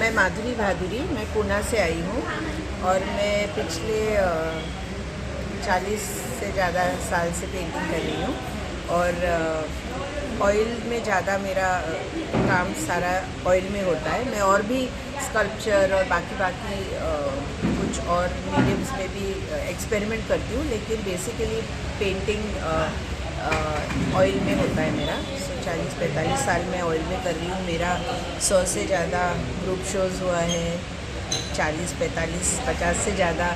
मैं माधुरी भादुरी, मैं पूना से आई हूँ और मैं पिछले 40 से ज़्यादा साल से पेंटिंग कर रही हूँ और ऑयल में ज़्यादा मेरा काम सारा ऑयल में होता है। मैं और भी स्कल्पचर और बाकी कुछ और मीडियम्स में भी एक्सपेरिमेंट करती हूँ, लेकिन बेसिकली पेंटिंग ऑयल में होता है मेरा। 40-45 साल में ऑयल में कर रही हूँ। मेरा 100 से ज़्यादा ग्रुप शोज़ हुआ है, 40-45-50 से ज़्यादा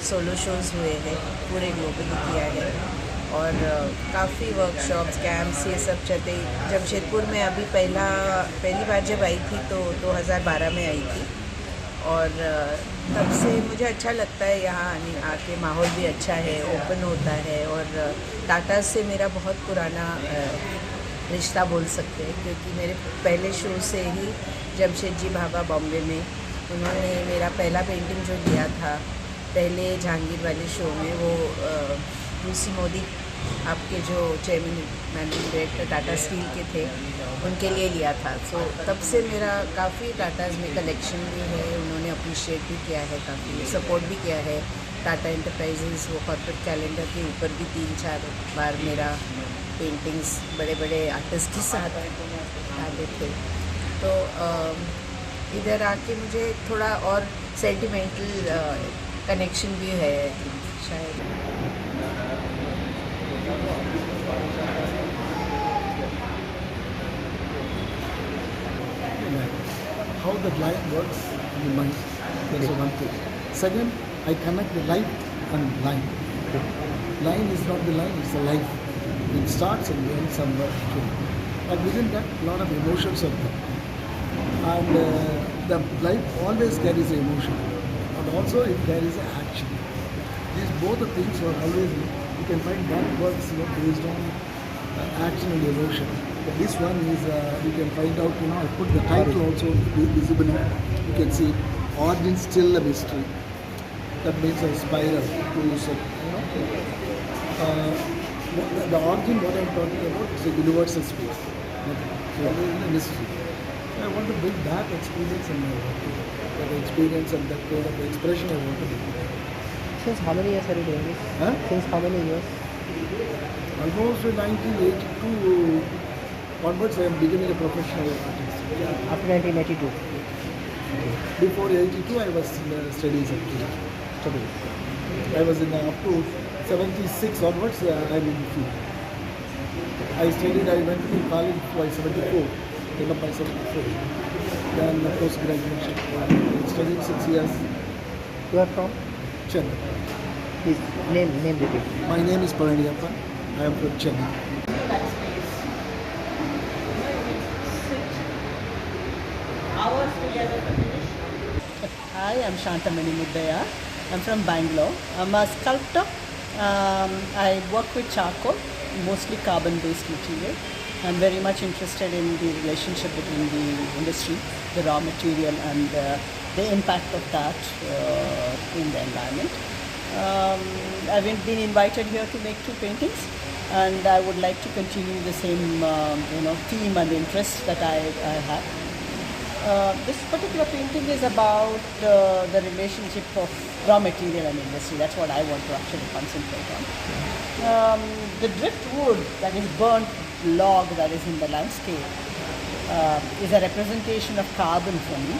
सोलो शोज़ हुए हैं, पूरे ग्लोबली किया है और काफ़ी वर्कशॉप्स कैंप्स ये सब चलते। जमशेदपुर में अभी पहली बार जब आई थी तो 2012 में आई थी और तब से मुझे अच्छा लगता है यहाँ आके। माहौल भी अच्छा है, ओपन होता है और टाटा से मेरा बहुत पुराना रिश्ता बोल सकते हैं, क्योंकि मेरे पहले शो से ही जमशेद जी भाभा बॉम्बे में उन्होंने मेरा पहला पेंटिंग जो दिया था पहले जहांगीर वाले शो में, वो रूसी मोदी आपके जो chairman managing director Tata steel के थे उनके लिए लिया था। सो तब से मेरा काफ़ी टाटाज में कलेक्शन भी है। उन्होंने अप्रिशिएट भी किया है, काफ़ी सपोर्ट भी किया है। टाटा एंटरप्राइजेज़ वो कॉर्पोरेट कैलेंडर के ऊपर भी 3-4 बार मेरा पेंटिंग्स बड़े बड़े आर्टिस्ट के साथ डाले थे। तो इधर आके मुझे थोड़ा और सेंटिमेंटल कनेक्शन भी है शायद। How the light works in the mind. That's one thing. Second, I connect the light and line. Line is not the line, it's the life. It starts and ends somewhere between. But within that, a lot of emotions are there. And the life always carries an emotion. And also it carries an action. These both the things are always, you can find that works based on action and emotion. But this one is, you can find out, I put the title also visibly. You can see origin still a mystery. That means a spiral to some, the origin what I'm talking about is a universal space. So a mystery. I want to bring that experience in my work. That experience and that kind of expression I want to bring. Since how many years are you doing this? Huh? Since how many years? Almost 1982 onwards, I am becoming a professional artist. After 1982. Before 82, I was in the studies actually. Studies. I was in up to 76 onwards, I'm in the field. I studied, I went to college by 74, came up by 74. Then post graduation. I studied 6 years. You are from? Chennai. His name repeat. My name is Paraniyappan. I am from Chennai. Hi, I'm Shantamani Muddaya. I'm from Bangalore. I'm a sculptor. I work with charcoal, mostly carbon-based material. I'm very much interested in the relationship between the industry, the raw material, and the impact of that in the environment. I've been invited here to make 2 paintings, and I would like to continue the same theme and interest that I have. This particular painting is about the relationship of raw material and industry. That's what I want to actually concentrate on. The driftwood, that is burnt log that is in the landscape, is a representation of carbon for me.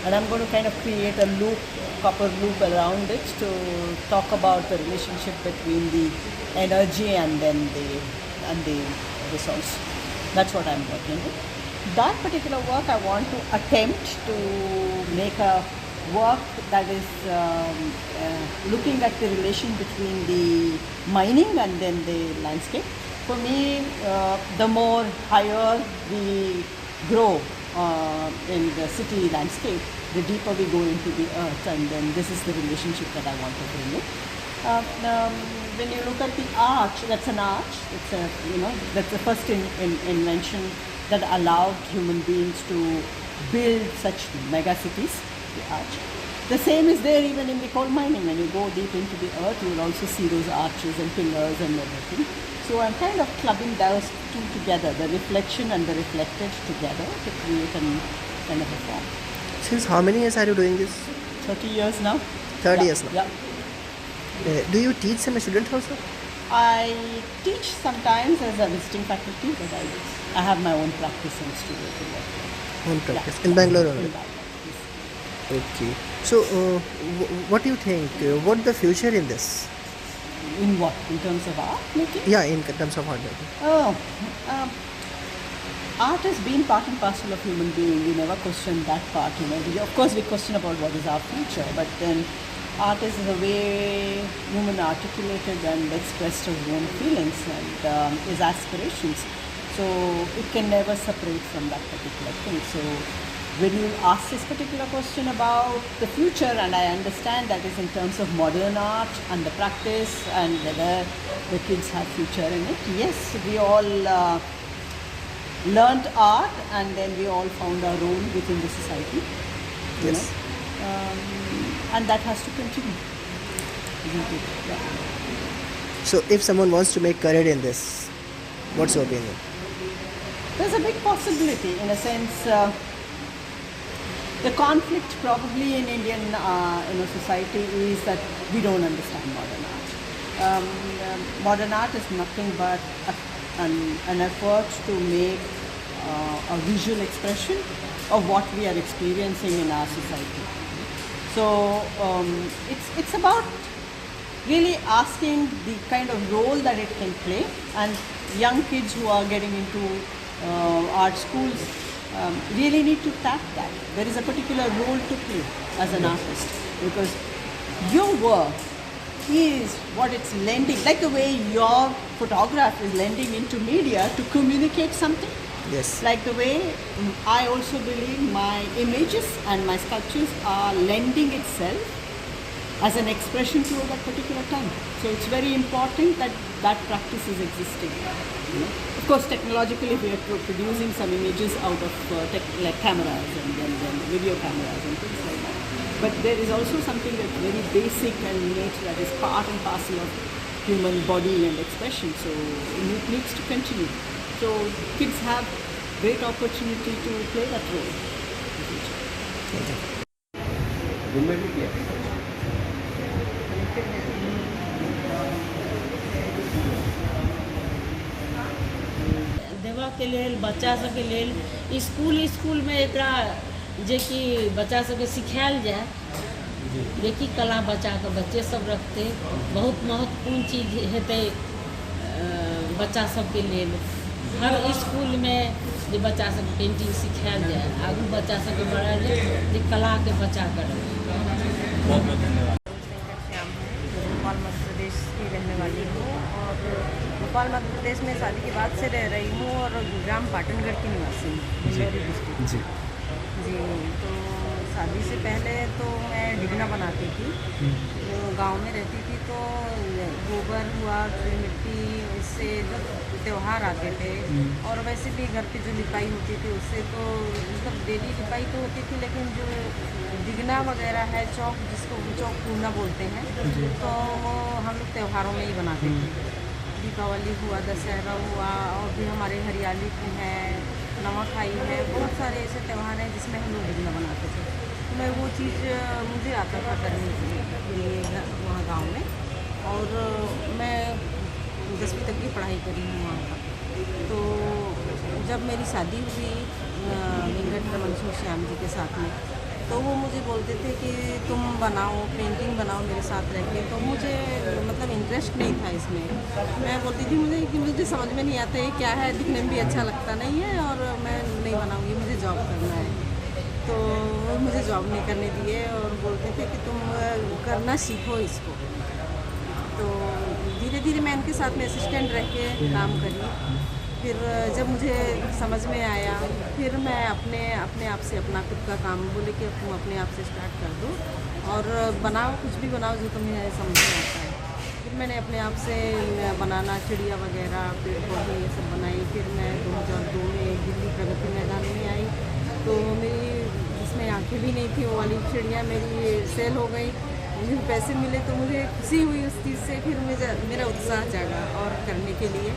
And I'm going to kind of create a loop, copper loop around it to talk about the relationship between the energy and then the resource. That's what I'm working with. That particular work, I want to attempt to make a work that is looking at the relation between the mining and then the landscape. For me, the more higher we grow in the city landscape, the deeper we go into the earth, and then this is the relationship that I want to bring in. When you look at the arch, that's an arch. It's that's the first invention that allowed human beings to build such mega cities, the arch. The same is there even in the coal mining. When you go deep into the earth, you will also see those arches and pillars and everything. So I'm kind of clubbing those two together, the reflection and the reflected together, to create kind of a form. Since how many years are you doing this? 30 years now. 30 Yeah, years now. Yeah. Do you teach some students also? I teach sometimes as a visiting faculty, but I have my own practice and studio to work with. On practice Yeah. in Bangalore In only. Bangalore, yes. Okay. So, what do you think? What the future in this? In what? In terms of art making? Yeah, in terms of art making. Oh, art has been part and parcel of human being. We never question that part. Of course, we question about what is our future, but then art is the way human articulated and expressed his own feelings and his aspirations. So it can never separate from that particular thing. So when you ask this particular question about the future, and I understand that is in terms of modern art and the practice and whether the kids have future in it, yes, we all learned art and then we all found our role within the society. you Yes. know. And that has to continue. Isn't it? Yeah. So, if someone wants to make career in this, what's your opinion? There's a big possibility in a sense. The conflict probably in Indian society is that we don't understand modern art. Modern art is nothing but an effort to make a visual expression of what we are experiencing in our society. So it's about really asking the kind of role that it can play, and young kids who are getting into art schools really need to tap that. There is a particular role to play as an artist, because your work is what it's lending, like the way your photograph is lending into media to communicate something. Yes. Like the way I also believe my images and my sculptures are lending itself as an expression to that particular time. So it's very important that that practice is existing. Of course, technologically we are producing some images out of like cameras and video cameras and things like that. But there is also something that's very basic and innate that is part and parcel of human body and expression. So it needs to continue. So kids have great opportunity to play that role in the future. देवा के लेल बच्चा सबके लेल school में एकरा जे कि बच्चा सबके सिखायल जाए, जे कि कला बचा के बच्चे सब रखते बहुत महत्वपूर्ण चीज हेतै बच्चा सबके लेल। हर स्कूल में जे बच्चा सब पेंटिंग सिखायल जाए, आगू बच्चा सबके बढ़ायल जाए, जे कला के बचा कर भोपाल मध्य प्रदेश की रहने वाली हूँ और भोपाल मध्य प्रदेश में शादी के बाद से रह रही हूँ और ग्राम पाटनगढ़ की निवासी हूँ, डिंडोरी डिस्ट्रिक्ट। जी, तो शादी से पहले तो मैं डिगना बनाती थी, जो गांव में रहती थी। तो गोबर हुआ, फिर मिट्टी, इससे जब त्यौहार आते थे और वैसे भी घर पे जो लिपाई होती थी उससे तो मतलब डेली लिपाई तो होती थी, लेकिन जो डिगना वगैरह है, चौक जिसको चौक पूर्णा बोलते हैं, तो वो हम लोग त्योहारों में ही बनाते थे। दीपावली हुआ, दशहरा हुआ, और भी हमारे हरियाली है, नवाखाई है, बहुत सारे ऐसे त्यौहार हैं जिसमें हम लोग डिगना बनाते थे। तो मैं वो चीज़ मुझे आता था करने के लिए वहाँ गाँव में, और मैं 10वीं तक की पढ़ाई करी हूँ वहाँ पर। तो जब मेरी शादी हुई वेंकट रमन श्याम जी के साथ में, तो वो मुझे बोलते थे कि तुम बनाओ, पेंटिंग बनाओ मेरे साथ रह के। तो मुझे मतलब इंटरेस्ट नहीं था इसमें। मैं बोलती थी मुझे समझ में नहीं आता है क्या है, दिखने में भी अच्छा लगता नहीं है, और मैं नहीं बनाऊँगी, मुझे जॉब करना है। तो वो मुझे जॉब नहीं करने दिए और बोलते थे कि तुम करना सीखो इसको। तो धीरे धीरे मैं इनके साथ में असिस्टेंट रह के काम करी। फिर जब मुझे समझ में आया, फिर मैं अपने आप से अपना खुद का काम बोले कि तुम अपने आप से स्टार्ट कर दो और बनाओ, कुछ भी बनाओ जो तुम्हें समझ में आता है। फिर मैंने अपने आप से बनाना, चिड़िया वगैरह, पेड़ पौधे, ये सब बनाई। फिर मैं 2002 में दिल्ली प्रगति मैदान में आई, तो मेरी जिसमें आँखें भी नहीं थी वो वाली चिड़िया मेरी सेल हो गई। मुझे पैसे मिले तो मुझे खुशी हुई उस चीज़ से। फिर मेरा उत्साह जागा और करने के लिए।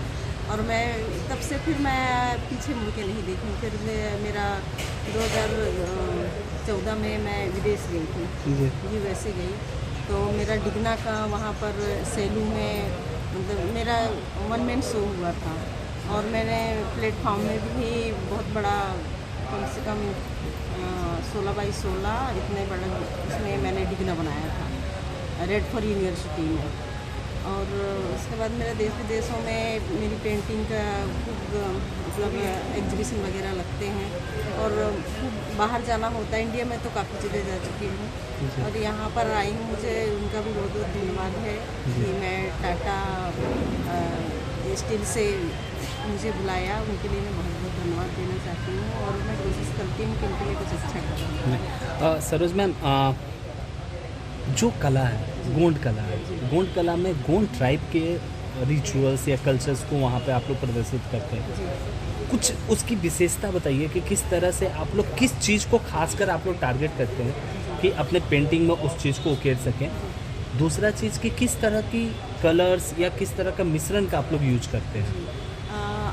और मैं तब से फिर मैं पीछे मुड़ के नहीं देखी। फिर मेरा 2014 में मैं विदेश गई थी, यूएसए गई। तो मेरा डिग्ना का वहाँ पर सेलू में मतलब मेरा 1 मैन शो हुआ था और मैंने प्लेटफॉर्म में भी बहुत बड़ा कम से कम 16x16 इतने बड़ा उसमें मैंने डिग्ना बनाया था रेड फॉर यूनिवर्सिटी में। और उसके बाद मेरे देश विदेशों में मेरी पेंटिंग का खूब मतलब एग्जीबिशन वगैरह लगते हैं और खूब बाहर जाना होता है। इंडिया में तो काफ़ी जगह जा चुकी हूँ और यहाँ पर आई हूँ। मुझे उनका भी बहुत बहुत धन्यवाद है कि मैं टाटा स्टील से मुझे बुलाया, उनके लिए मैं बहुत बहुत धन्यवाद देना चाहती हूँ और मैं कोशिश करती हूँ कि उनके लिए कुछ अच्छा करूँ। सरोज मैम, जो कला है गोंड कला है, गोंड कला में गोंड ट्राइब के रिचुअल्स या कल्चर्स को वहाँ पे आप लोग प्रदर्शित करते हैं। कुछ उसकी विशेषता बताइए कि किस तरह से आप लोग किस चीज़ को खासकर आप लोग टारगेट करते हैं कि अपने पेंटिंग में उस चीज़ को उकेर सकें। दूसरा चीज़ कि किस तरह की कलर्स या किस तरह का मिश्रण का आप लोग यूज करते हैं।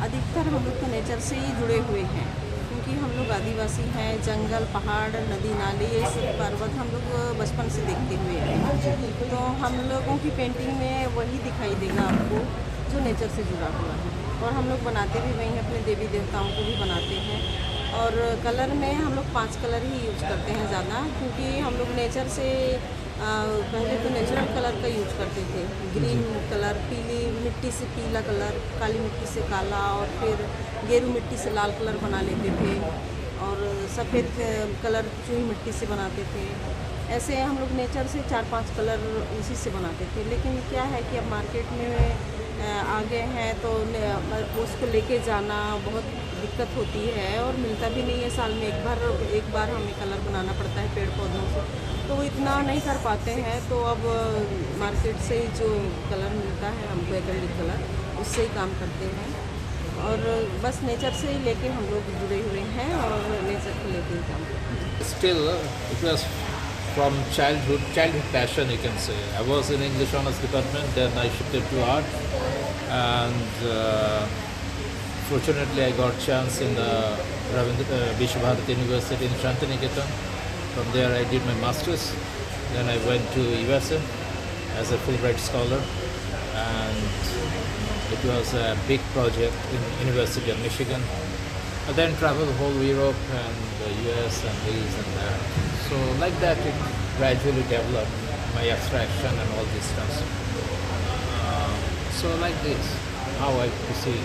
अधिकतर हम लोग तो नेचर से ही जुड़े हुए हैं क्योंकि हम लोग आदिवासी हैं। जंगल, पहाड़, नदी नाले, ये सब पर्वत हम लोग बचपन से देखते हुए हैं। तो हम लोगों की पेंटिंग में वही दिखाई देगा आपको जो नेचर से जुड़ा हुआ है। और हम लोग बनाते भी वही हैं, अपने देवी देवताओं को भी बनाते हैं। और कलर में हम लोग 5 कलर ही यूज करते हैं ज़्यादा, क्योंकि हम लोग नेचर से पहले तो नेचुरल कलर का यूज करते थे। ग्रीन कलर, पीली मिट्टी से पीला कलर, काली मिट्टी से काला और फिर गेरू मिट्टी से लाल कलर बना लेते थे और सफ़ेद कलर चूही मिट्टी से बनाते थे। ऐसे हम लोग नेचर से 4-5 कलर उसी से बनाते थे। लेकिन क्या है कि अब मार्केट में आ गए हैं तो उसको लेके जाना बहुत दिक्कत होती है और मिलता भी नहीं है। साल में एक बार हमें कलर बनाना पड़ता है पेड़ पौधों से, तो वो इतना नहीं कर पाते हैं। तो अब मार्केट से जो कलर मिलता है हमको एक्रिलिक कलर, उससे ही काम करते हैं और बस नेचर से ही लेके हम लोग जुड़े हुए हैं और नेचर को लेके ही काम करते हैं। Still, it was from childhood passion, you can say. I was in English Honors Department, then I shifted to art, and fortunately I got chance in the Vishwabharati University in Shantiniketan. From there I did my masters. Then I went to USA as a Fulbright scholar, and it was a big project in University of Michigan. I then traveled whole Europe and the US and these and that. So like that it gradually developed my abstraction and all this stuff. So like this, how I proceed.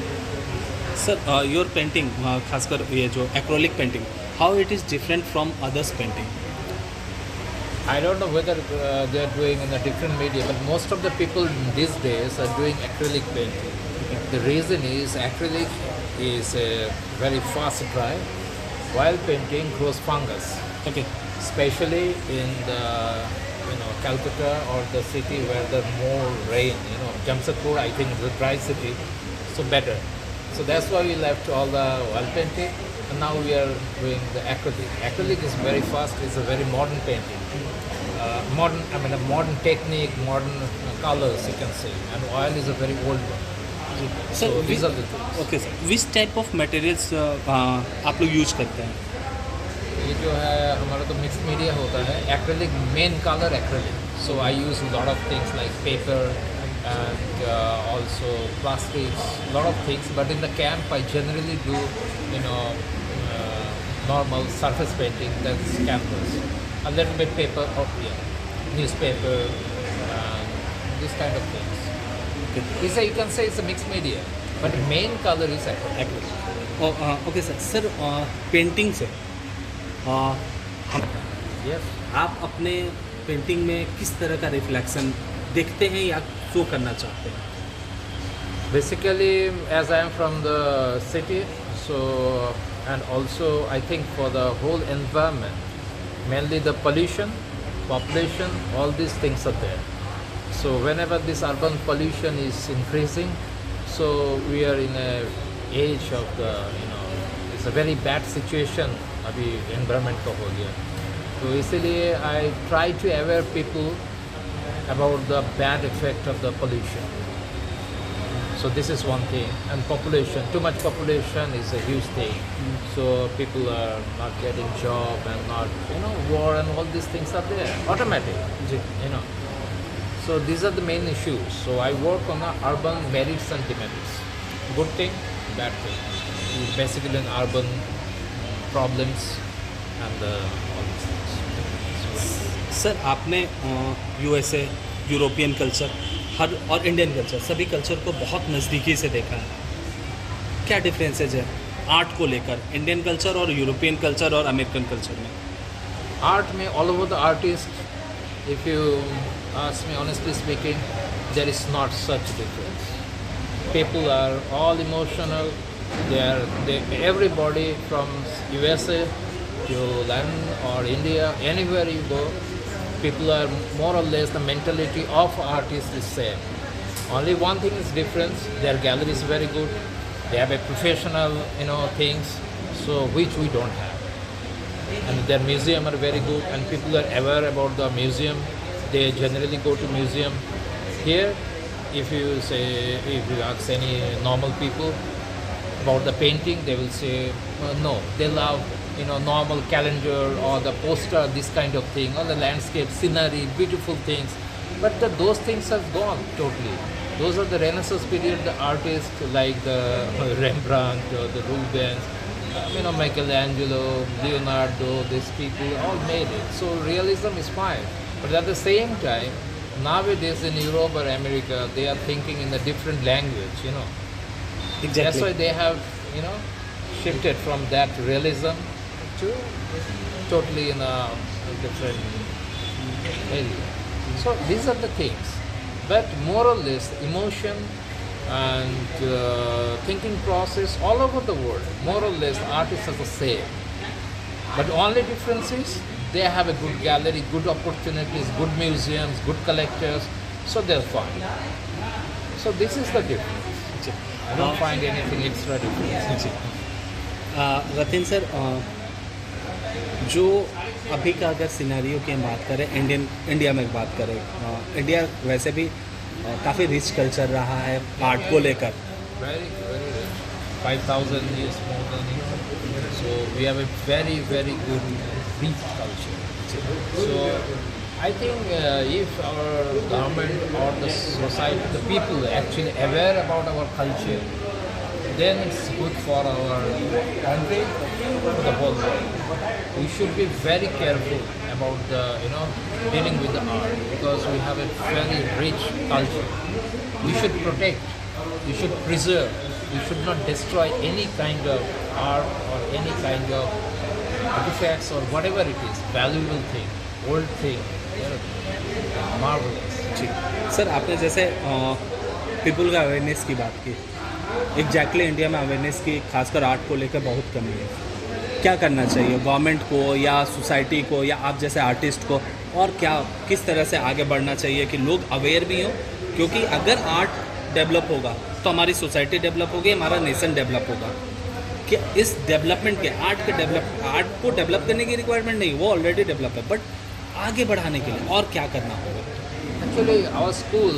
Sir, your painting खासकर ये जो acrylic painting, how it is different from others painting? I don't know whether they are doing in a different media, but most of the people these days are doing acrylic painting. The reason is acrylic is a very fast dry, while painting grows fungus. Okay. Especially in the Calcutta or the city where there's more rain. Jamshedpur I think is a dry city, so better. So that's why we left all the oil painting, and now we are doing the acrylic. Acrylic is very fast. It's a very modern painting. A modern technique, modern colors you can say, and oil is a very old one. So these are the things. Okay sir, which type of materials आप लोग use करते हैं? ये जो है हमारा तो mix media होता है। Acrylic main colour acrylic, so I use lot of things like paper and also plastics, lot of things. But in the camp, I generally do, normal surface painting. That's canvas, a little bit paper or newspaper, this kind of things. You can say it's a mixed media, but the main color is acrylic. Okay sir, painting से Yes. आप अपने painting में किस तरह का reflection देखते हैं या शो करना चाहते हैं? Basically, as I am from the city, so and also I think for the whole environment, mainly the pollution, population, all these things are there. So whenever this urban pollution is increasing, so we are in a age of the it's a very bad situation अभी environment का हो गया. तो इसीलिए I try to aware people about the bad effect of the pollution. So this is one thing. And population, too much population is a huge thing. So people are not getting job and not, war and all these things are there, automatic, you know. So these are the main issues. So I work on the urban merits and demerits. Good thing, bad thing. Basically in urban problems and all these things. Sir आपने USA, European culture हर और Indian culture सभी culture को बहुत नज़दीकी से देखा है। क्या डिफरेंसेज है आर्ट को लेकर इंडियन कल्चर और यूरोपियन कल्चर और अमेरिकन कल्चर में? Art में all over the artist, if you ask me honestly speaking, there is not such difference. People are all emotional. Everybody from USA to London or India, anywhere you go, people are more or less the mentality of artists is same. Only one thing is difference. Their gallery is very good. They have a professional, things, so which we don't have. And their museum are very good, and people are aware about the museum. They generally go to museum. Here, if you ask any normal people about the painting, they will say no. They love normal calendar or the poster, this kind of thing, or the landscape, scenery, beautiful things. But those things have gone totally. Those are the Renaissance period, the artists like the Rembrandt or the Rubens, Michelangelo, Leonardo, these people all made it. So realism is fine. But at the same time, nowadays in Europe or America, they are thinking in a different language, Exactly. That's why they have, shifted from that realism to totally in a different area. So these are the things. But more or less, emotion and thinking process all over the world, more or less, artists are the same. But only difference is they have a good gallery, good opportunities, good museums, good collectors, so they're fine. So this is the difference. I don't find anything extra difference. Ratin sir, जो अभी का अगर scenario की हम बात करें, India में बात करें, इंडिया वैसे भी काफ़ी रिच कल्चर रहा है आर्ट को लेकर. Very, very rich. 5,000 years more than India. So we have a very, very good rich culture. So I think if our government or the society, the people actually aware about our culture, then it's good for our country, for the whole world. We should be very careful about the, dealing with the art, because we have a very rich culture. We should protect, we should preserve, we should not destroy any kind of art or any kind of artifacts or whatever it is, valuable thing, old thing, marvelous. Ji sir, आपने जैसे people का awareness की बात की, exactly India में awareness की खासकर art को लेकर बहुत कमी है. क्या करना चाहिए गवर्नमेंट को या सोसाइटी को या आप जैसे आर्टिस्ट को, और किस तरह से आगे बढ़ना चाहिए कि लोग अवेयर भी हों? क्योंकि अगर आर्ट डेवलप होगा तो हमारी सोसाइटी डेवलप होगी, हमारा नेशन डेवलप होगा. कि इस डेवलपमेंट के आर्ट को डेवलप करने की रिक्वायरमेंट नहीं, वो ऑलरेडी डेवलप है, बट आगे बढ़ाने के लिए और क्या करना होगा? Actually, our school,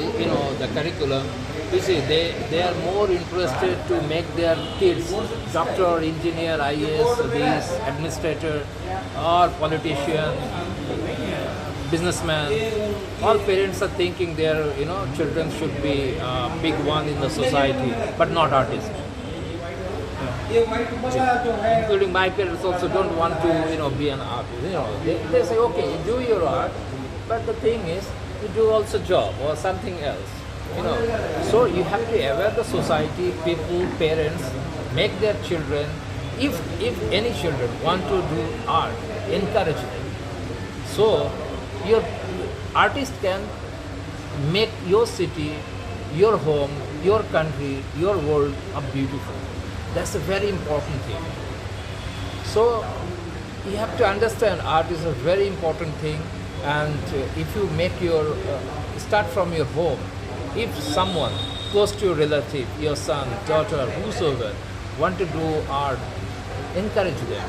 the curriculum, you see, they are more interested to make their kids doctor, engineer, IAS, these administrator, or politician, businessman. All parents are thinking their, children should be big one in the society, but not artists. Including my parents also don't want to, be an artist. They say, okay, do your art, but the thing is, you do also job or something else. So you have to aware the society, people, parents, make their children, if any children want to do art, encourage them. So your artist can make your city, your home, your country, your world a beautiful. That's a very important thing. So you have to understand art is a very important thing, and if you make your start from your home, if someone close to your relative, your son, daughter, whosoever want to do art, encourage them.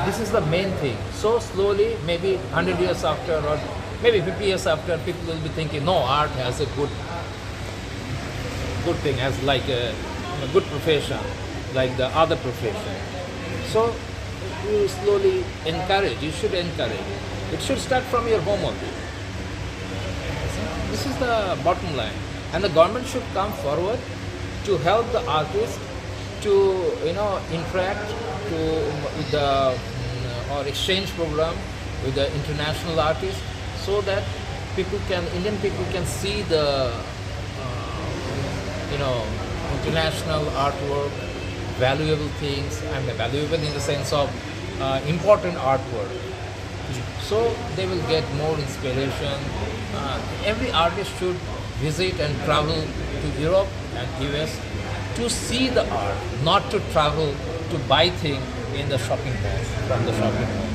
This is the main thing. So slowly, maybe 100 years after or maybe 50 years after, people will be thinking, no, art has a good good thing, as like a good profession, like the other profession. So you slowly encourage. You should encourage. It should start from your home only. This is the bottom line, and the government should come forward to help the artist to interact with the or exchange program with the international artists, so that Indian people can see the international artwork, valuable things. I mean, valuable in the sense of important artwork. So they will get more inspiration. Every artist should visit and travel to Europe and US to see the art, not to travel to buy things in the shopping mall, from the shopping mall.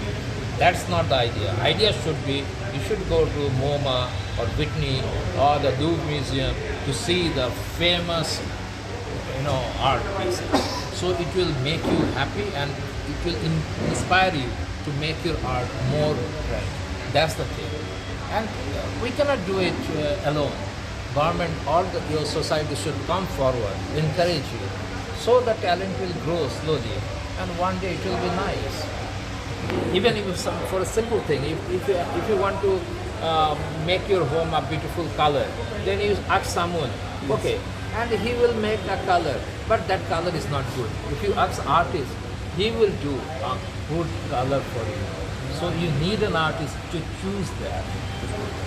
That's not the idea. Idea should be you should go to MoMA or Whitney or the Louvre Museum to see the famous art pieces. So it will make you happy and it will inspire you to make your art more bright. That's the thing. And we cannot do it alone. Government or your society should come forward, encourage you, so the talent will grow slowly, and one day it will be nice. Even if for a simple thing, if you want to make your home a beautiful color, then you ask someone, okay, and he will make a color, but that color is not good. If you ask artist, he will do a good color for you. So you need an artist to choose that.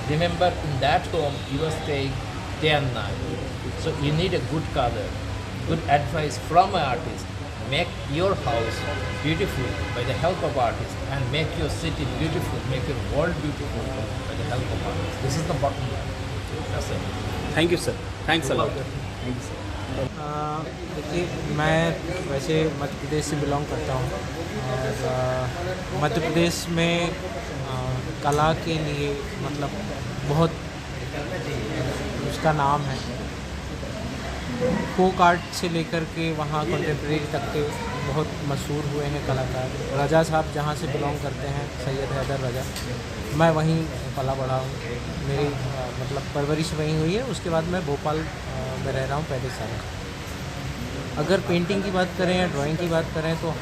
Remember, in that home you are staying day and night. So you need a good color, good advice from an artist. Make your house beautiful by the help of artists, and make your city beautiful, make your world beautiful by the help of artists. This is the bottom line. That's it. Thank you sir, thanks a lot. देखिए, मैं वैसे मध्य प्रदेश से belong करता हूँ, और मध्य प्रदेश में कला के लिए मतलब बहुत उसका नाम है। फोक आर्ट से लेकर के वहाँ कंटेम्प्रेरी तक के बहुत मशहूर हुए हैं कलाकार। रजा साहब जहाँ से बिलोंग करते हैं, सैयद हैदर रजा, मैं वहीं पला बढ़ा हूँ। मेरी मतलब परवरिश वहीं हुई है। उसके बाद मैं भोपाल में रह रहा हूँ पहले साल। अगर पेंटिंग की बात करें या ड्राइंग की बात करें तो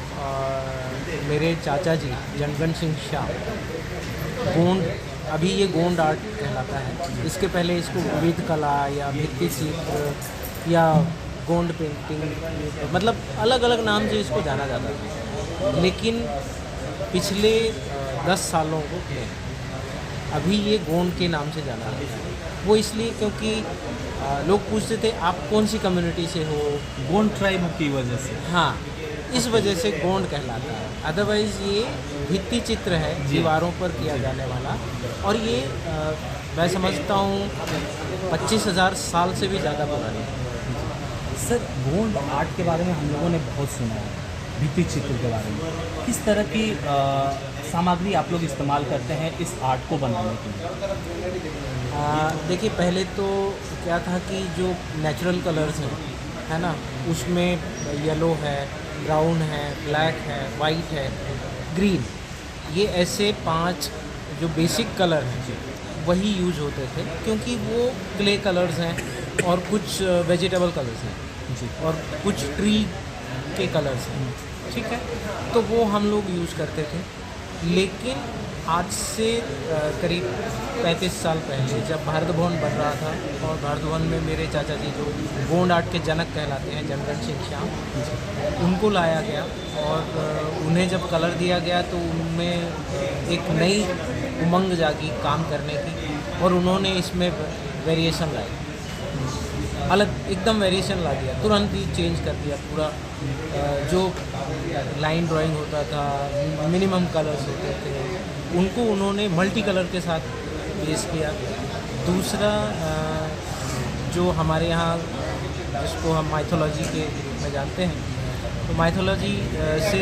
मेरे चाचा जी जनगण सिंह शाह गोंड, अभी ये गोंड आर्ट कहलाता है। इसके पहले इसको विविध कला या भित्ति चित्र या गोंड पेंटिंग, मतलब अलग अलग नाम से इसको जाना जाता है। लेकिन पिछले 10 सालों में अभी ये गोंड के नाम से जाना जाता है। वो इसलिए क्योंकि लोग पूछते थे आप कौन सी कम्युनिटी से हो, गोंड ट्राइब की वजह से। हाँ, इस वजह से गोंड कहलाता है। अदरवाइज़ ये भित्ति चित्र है, दीवारों पर किया जाने वाला, और ये मैं समझता हूँ 25,000 साल से भी ज़्यादा पुरानी है। सर, गोंड आर्ट के बारे में हम लोगों ने बहुत सुना है, भित्ति चित्र के बारे में। किस तरह की सामग्री आप लोग इस्तेमाल करते हैं इस आर्ट को बनाने के लिए? देखिए, पहले तो क्या था कि जो नेचुरल कलर्स हैं, है ना, उसमें येलो है, ब्राउन है, ब्लैक है, वाइट है, ग्रीन, ये ऐसे 5 जो बेसिक कलर हैं वही यूज होते थे, क्योंकि वो क्ले कलर्स हैं और कुछ वेजिटेबल कलर्स हैं जी, और कुछ ट्री के कलर्स हैं, ठीक है। तो वो हम लोग यूज़ करते थे। लेकिन आज से करीब 35 साल पहले जब भारत भवन बन रहा था, और भारत भवन में मेरे चाचा जी जो गोंड आर्ट के जनक कहलाते हैं, जनगण सिंह शाह, उनको लाया गया, और उन्हें जब कलर दिया गया तो उनमें एक नई उमंग जागी काम करने की, और उन्होंने इसमें वेरिएशन लाई, अलग एकदम वेरिएशन ला दिया, तुरंत ही चेंज कर दिया पूरा। जो लाइन ड्राइंग होता था, मिनिमम कलर्स होते थे, उनको उन्होंने मल्टी कलर के साथ पेश किया। दूसरा, जो हमारे यहाँ जिसको हम माइथोलॉजी के रूप में जानते हैं, तो माइथोलॉजी से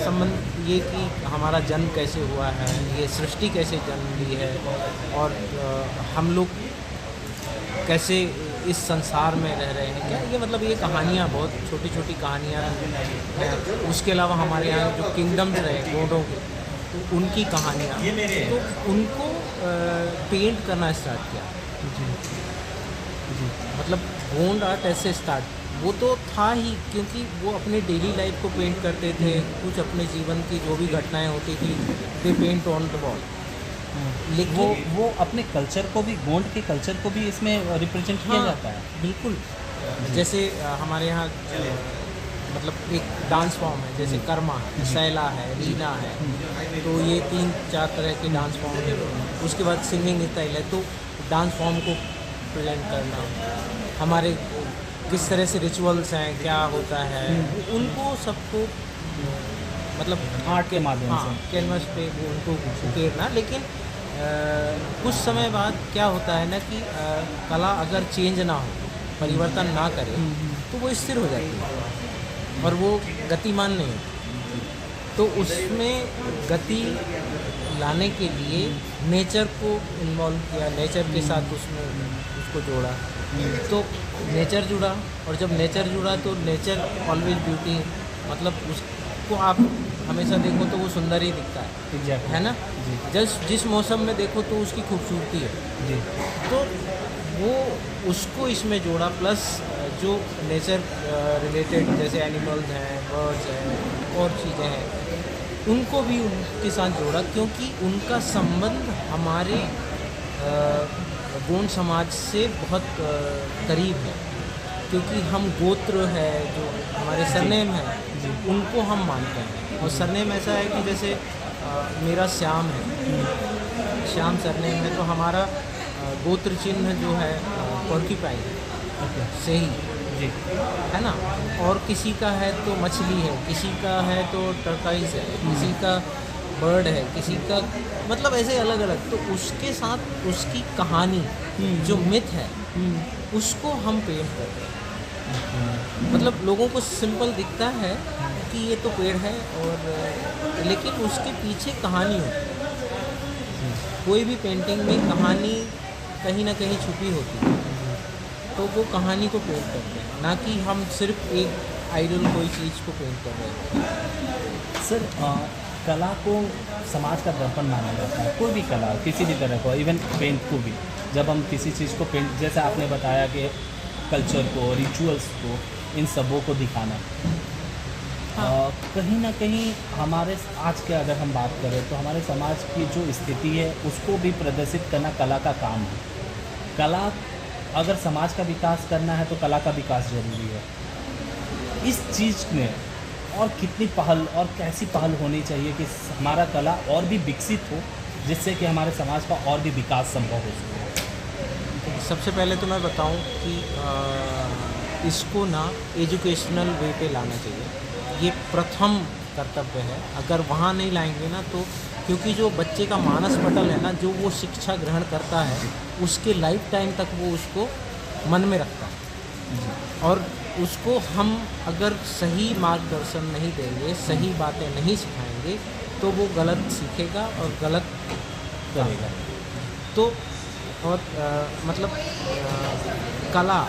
संबंध ये कि हमारा जन्म कैसे हुआ है, ये सृष्टि कैसे जन्म ली है, और हम लोग कैसे इस संसार में रह रहे हैं, क्या ये मतलब ये कहानियाँ, बहुत छोटी छोटी कहानियाँ हैं। उसके अलावा हमारे यहाँ जो किंगडम्स रहे गोंडों के, तो उनकी कहानियाँ, तो उनको पेंट करना स्टार्ट किया। मतलब गोंड आर्ट ऐसे स्टार्ट वो तो था ही, क्योंकि वो अपने डेली लाइफ को पेंट करते थे, कुछ अपने जीवन की जो भी घटनाएं होती थी दे पेंट ऑन द वॉल। लेकिन वो अपने कल्चर को भी, गोंड के कल्चर को भी इसमें रिप्रेजेंट किया जाता है। बिल्कुल। जैसे हमारे यहाँ मतलब एक डांस फॉर्म है, जैसे कर्मा है, सैला है, रीना है, तो ये 3-4 तरह के डांस फॉर्म है। उसके बाद सिंगिंग स्टाइल है, तो डांस फॉर्म को प्रेजेंट करना, हमारे किस तरह से रिचुअल्स हैं, क्या होता है, उनको सबको मतलब आर्ट के माध्यम से कैनवस पे वो उनको उकेरना। लेकिन कुछ समय बाद क्या होता है ना कि कला अगर चेंज ना हो, परिवर्तन ना करे, तो वो स्थिर हो जाती है और वो गतिमान नहीं होती। तो उसमें गति लाने के लिए नेचर को इन्वॉल्व किया, नेचर के साथ उसमें उसको जोड़ा, तो नेचर जुड़ा। और जब नेचर जुड़ा तो नेचर ऑलवेज ब्यूटी, मतलब उसको आप हमेशा देखो तो वो सुंदर ही दिखता है, है ना। जिस मौसम में देखो तो उसकी खूबसूरती है जी। तो वो उसको इसमें जोड़ा, प्लस जो नेचर रिलेटेड जैसे एनिमल्स हैं, बर्ड्स हैं और चीज़ें हैं, उनको भी उनके साथ जोड़ा, क्योंकि उनका संबंध हमारे गोंड समाज से बहुत करीब है। क्योंकि हम गोत्र है, जो हमारे सरनेम है, उनको हम मानते हैं। और सरनेम ऐसा है कि जैसे मेरा श्याम है, श्याम सरनेम है, तो हमारा गोत्र चिन्ह जो है पोर्क्यूपाइन से ही जी, है ना। और किसी का है तो मछली है, किसी का है तो टर्काइज है, किसी का बर्ड है, किसी का मतलब ऐसे अलग अलग। तो उसके साथ उसकी कहानी जो मिथ है उसको हम पेंट करते हैं। मतलब लोगों को सिंपल दिखता है कि ये तो पेड़ है, और लेकिन उसके पीछे कहानी होती है। कोई भी पेंटिंग में कहानी कहीं ना कहीं छुपी होती है, तो वो कहानी को पेंट करते हैं, ना कि हम सिर्फ एक आइडल कोई चीज़ को पेंट कर रहे हैं। सर कला को समाज का दर्पण माना जाता है, कोई भी कला किसी भी तरह को, इवन पेंट को भी। जब हम किसी चीज़ को पेंट, जैसे आपने बताया कि कल्चर को, रिचुअल्स को, इन सबों को दिखाना, कहीं ना कहीं हमारे आज के अगर हम बात करें तो हमारे समाज की जो स्थिति है उसको भी प्रदर्शित करना कला का काम है। कला अगर समाज का विकास करना है तो कला का विकास जरूरी है। इस चीज़ में और कितनी पहल और कैसी पहल होनी चाहिए कि हमारा कला और भी विकसित हो, जिससे कि हमारे समाज का और भी विकास संभव हो सके। सबसे पहले तो मैं बताऊं कि इसको ना एजुकेशनल वे पे लाना चाहिए, ये प्रथम कर्तव्य है। अगर वहाँ नहीं लाएंगे ना तो, क्योंकि जो बच्चे का मानस पटल है ना, जो वो शिक्षा ग्रहण करता है उसके लाइफ टाइम तक वो उसको मन में रखता है। और उसको हम अगर सही मार्गदर्शन नहीं देंगे, सही बातें नहीं सिखाएंगे, तो वो गलत सीखेगा और गलत करेगा। तो और मतलब कला,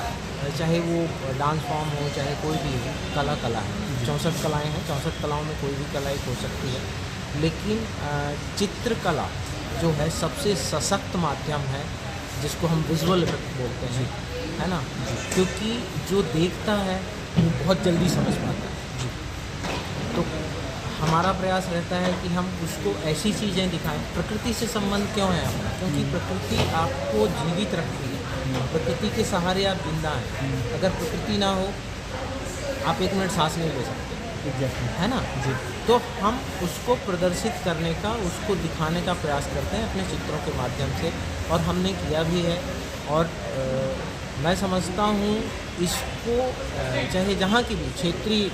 चाहे वो डांस फॉर्म हो, चाहे कोई भी हो, कला है। 64 कलाएँ हैं, 64 कलाओं में कोई भी कला एक हो सकती है। लेकिन चित्रकला जो है सबसे सशक्त माध्यम है, जिसको हम विजुअल इफेक्ट बोलते हैं, है ना। क्योंकि जो देखता है वो बहुत जल्दी समझ पाता है। तो हमारा प्रयास रहता है कि हम उसको ऐसी चीज़ें दिखाएं। प्रकृति से संबंध क्यों है हमारा? क्योंकि प्रकृति आपको जीवित रखती है, प्रकृति के सहारे आप जिंदा हैं। अगर प्रकृति ना हो आप 1 मिनट सांस नहीं ले सकते, है ना जी। तो हम उसको प्रदर्शित करने का, उसको दिखाने का प्रयास करते हैं अपने चित्रों के माध्यम से, और हमने किया भी है। और मैं समझता हूँ इसको चाहे जहाँ की भी क्षेत्रीय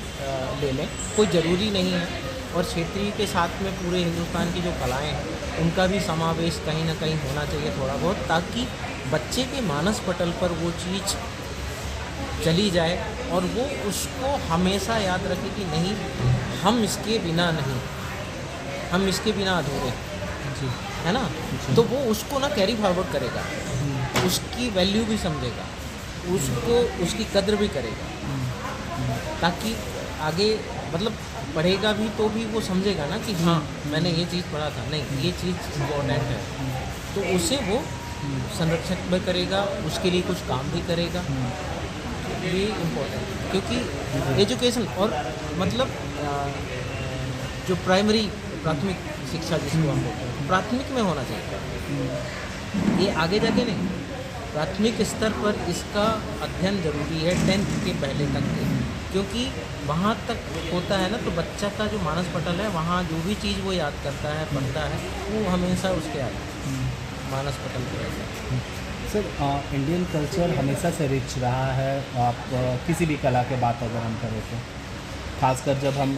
ले लें, कोई ज़रूरी नहीं है। और क्षेत्रीय के साथ में पूरे हिंदुस्तान की जो कलाएँ हैं उनका भी समावेश कहीं ना कहीं होना चाहिए थोड़ा बहुत, ताकि बच्चे के मानस पटल पर वो चीज़ चली जाए और वो उसको हमेशा याद रखे कि नहीं, हम इसके बिना नहीं, हम इसके बिना अधूरे जी, है ना। तो वो उसको ना कैरी फॉरवर्ड करेगा, उसकी वैल्यू भी समझेगा, उसको उसकी कद्र भी करेगा, ताकि आगे मतलब पढ़ेगा भी तो भी वो समझेगा ना कि हाँ मैंने ये चीज़ पढ़ा था, नहीं ये चीज़ इम्पोर्टेंट है, तो उसे वो संरक्षण भी करेगा, उसके लिए कुछ काम भी करेगा। ये इम्पोर्टेंट, क्योंकि एजुकेशन और मतलब जो प्राथमिक शिक्षा जिसको हम बोलते हैं, प्राथमिक में होना चाहिए। ये आगे जाके नहीं, प्राथमिक स्तर पर इसका अध्ययन जरूरी है 10th के पहले तक के, क्योंकि वहाँ तक होता है ना, तो बच्चा का जो मानस पटल है, वहाँ जो भी चीज़ वो याद करता है, पढ़ता है, वो हमेशा उसके मानस पटल पर रहता है। सर इंडियन कल्चर हमेशा से रिच रहा है। आप किसी भी कला के बात अगर हम करें तो खासकर जब हम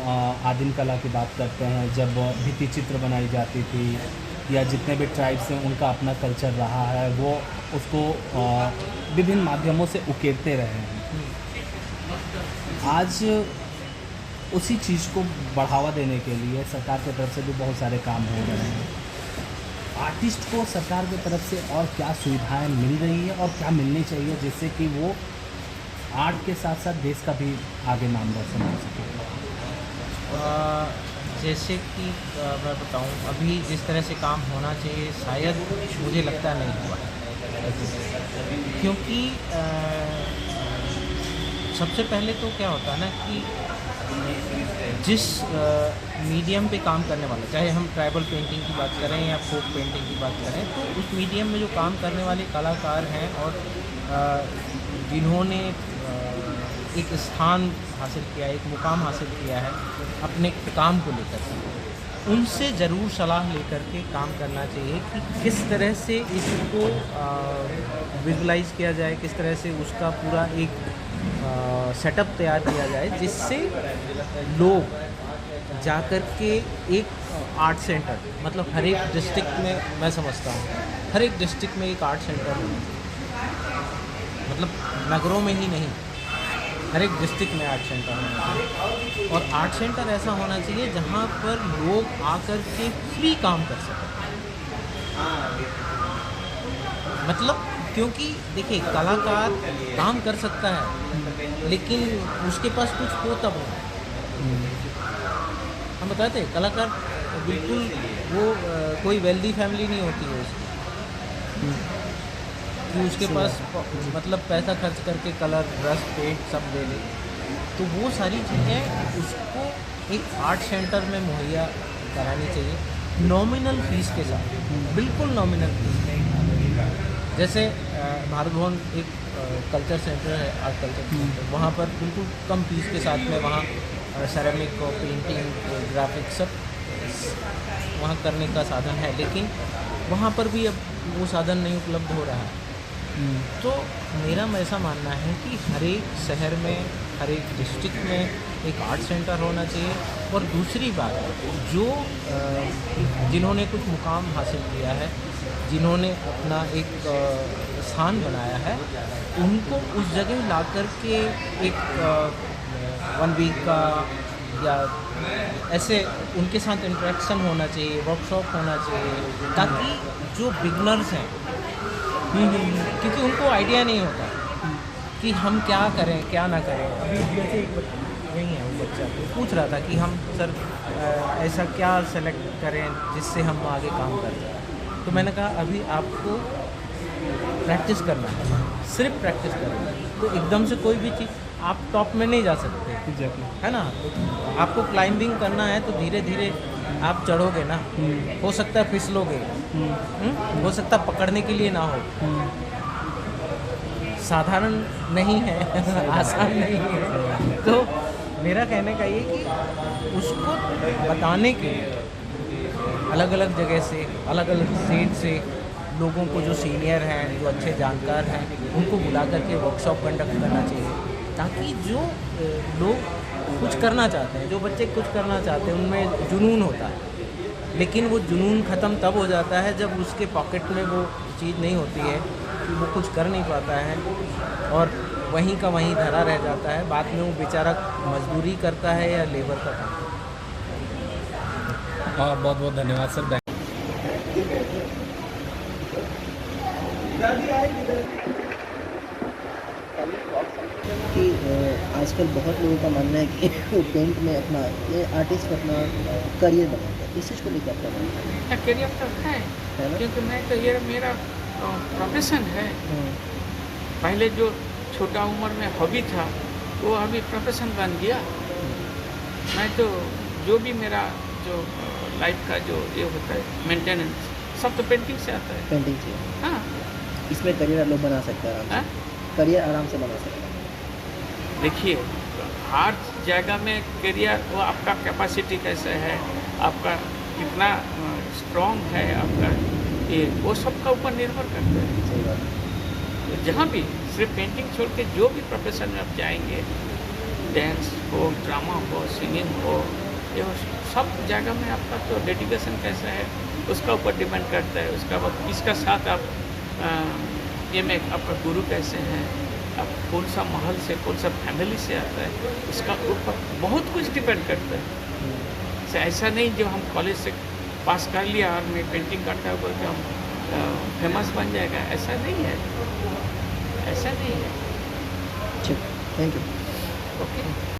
आदिम कला की बात करते हैं, जब भित्ति चित्र बनाई जाती थी, या जितने भी ट्राइब्स हैं उनका अपना कल्चर रहा है, वो उसको विभिन्न माध्यमों से उकेरते रहे हैं। आज उसी चीज़ को बढ़ावा देने के लिए सरकार की तरफ से भी बहुत सारे काम हो रहे हैं। आर्टिस्ट को सरकार की तरफ से और क्या सुविधाएं मिल रही है और क्या मिलनी चाहिए जिससे कि वो आर्ट के साथ साथ देश का भी आगे नाम रोशन हो सके? जैसे कि मैं बताऊं, अभी जिस तरह से काम होना चाहिए शायद मुझे लगता नहीं हुआ है, क्योंकि सबसे पहले तो क्या होता है ना कि जिस मीडियम पे काम करने वाला, चाहे हम ट्राइबल पेंटिंग की बात करें या फोक पेंटिंग की बात करें, तो उस मीडियम में जो काम करने वाले कलाकार हैं और जिन्होंने एक स्थान हासिल किया, एक मुकाम हासिल किया है अपने काम को लेकर, उनसे ज़रूर सलाह लेकर के काम करना चाहिए कि किस तरह से इसको विजुलाइज किया जाए, किस तरह से उसका पूरा एक सेटअप तैयार किया जाए, जिससे लोग जाकर के एक आर्ट सेंटर, मतलब हर एक डिस्ट्रिक्ट में, मैं समझता हूँ हर एक डिस्ट्रिक्ट में एक आर्ट सेंटर होना चाहिए, मतलब नगरों में ही नहीं, हर एक डिस्ट्रिक्ट में आर्ट सेंटर होना चाहिए। और आर्ट सेंटर ऐसा होना चाहिए जहाँ पर लोग आकर के फ्री काम कर सकें, मतलब क्योंकि देखिए कलाकार काम कर सकता है लेकिन उसके पास कुछ हो तब हो। हम बताते हैं कलाकार बिल्कुल वो कोई वेल्दी फैमिली नहीं होती है उसकी, कि उसके पास मतलब पैसा खर्च करके कलर, ब्रश, पेंट सब ले ले, तो वो सारी चीज़ें उसको एक आर्ट सेंटर में मुहैया करानी चाहिए नॉमिनल फीस के साथ, बिल्कुल नॉमिनल फीस। जैसे भारत भवन एक कल्चर सेंटर है, आर्ट कल्चर सेंटर, वहाँ पर बिल्कुल कम फीस के साथ में वहाँ सेरेमिक और पेंटिंग, ग्राफिक सब वहाँ करने का साधन है, लेकिन वहाँ पर भी अब वो साधन नहीं उपलब्ध हो रहा है। तो मेरा ऐसा मानना है कि हर एक शहर में, हर एक डिस्ट्रिक्ट में एक आर्ट सेंटर होना चाहिए। और दूसरी बात, जो जिन्होंने कुछ मुकाम हासिल किया है, जिन्होंने अपना एक स्थान बनाया है, उनको उस जगह ला कर के एक 1 वीक का या ऐसे उनके साथ इंटरेक्शन होना चाहिए, वर्कशॉप होना चाहिए, ताकि जो बिगनर्स हैं, क्योंकि उनको आइडिया नहीं होता कि हम क्या करें क्या ना करें। अभी जैसे यही है, वो बच्चा पूछ रहा था कि हम सर ऐसा क्या सेलेक्ट करें जिससे हम आगे काम कर सकें, तो मैंने कहा अभी आपको प्रैक्टिस करना है, सिर्फ प्रैक्टिस करना है। तो एकदम से कोई भी चीज़ आप टॉप में नहीं जा सकते, है ना। तो आपको क्लाइंबिंग करना है तो धीरे धीरे आप चढ़ोगे ना, हो सकता है फिसलोगे, हो सकता है पकड़ने के लिए ना हो, साधारण नहीं है, आसान नहीं है। तो मेरा कहने का ये कि उसको बताने के लिए अलग अलग जगह से, अलग अलग स्टेट से लोगों को, जो सीनियर हैं, जो अच्छे जानकार हैं, उनको बुला करके वर्कशॉप कंडक्ट करना चाहिए, ताकि जो लोग कुछ करना चाहते हैं, जो बच्चे कुछ करना चाहते हैं, उनमें जुनून होता है, लेकिन वो जुनून ख़त्म तब हो जाता है जब उसके पॉकेट में वो चीज़ नहीं होती है, कि वो कुछ कर नहीं पाता है और वहीं का वहीं धरा रह जाता है। बाद में वो बेचारा मजदूरी करता है या लेबर का काम। बहुत बहुत धन्यवाद सर। कि आजकल बहुत लोगों का मानना है कि वो पेंट में अपना, ये आर्टिस्ट अपना करियर बनाता है, इस चीज़ को लेकर आपका मानना है? करियर तो है ना? क्योंकि मैं करियर मेरा प्रोफेशन है। पहले जो छोटा उम्र में हॉबी था वो अभी प्रोफेशन बन गया। मैं तो जो भी मेरा जो लाइफ का जो ये होता है मेंटेनेंस सब तो पेंटिंग से आता है। पेंटिंग से हाँ, इसमें करियर लोग बना सकता है आराम से, करियर आराम से बना सकता है। देखिए हर जगह में करियर वो आपका कैपेसिटी कैसे है, आपका कितना स्ट्रॉन्ग है, आपका ये वो सबका ऊपर निर्भर करता है। सही बात है। तो जहाँ भी सिर्फ पेंटिंग छोड़ के जो भी प्रोफेशन में आप जाएंगे, डांस हो, ड्रामा हो, सिंगिंग हो, ये सब जगह में आपका तो डेडिकेशन कैसा है उसका ऊपर डिपेंड करता है। उसका बाद किसका साथ आप ये में आपका गुरु कैसे हैं, आप कौन सा महल से कौन सा फैमिली से आता है, उसका ऊपर बहुत कुछ डिपेंड करता है। ऐसा नहीं जो हम कॉलेज से पास कर लिया और मैं पेंटिंग करता हूँ बोल के हम फेमस बन जाएगा, ऐसा नहीं है, ऐसा नहीं है। ठीक, थैंक यू। ओके।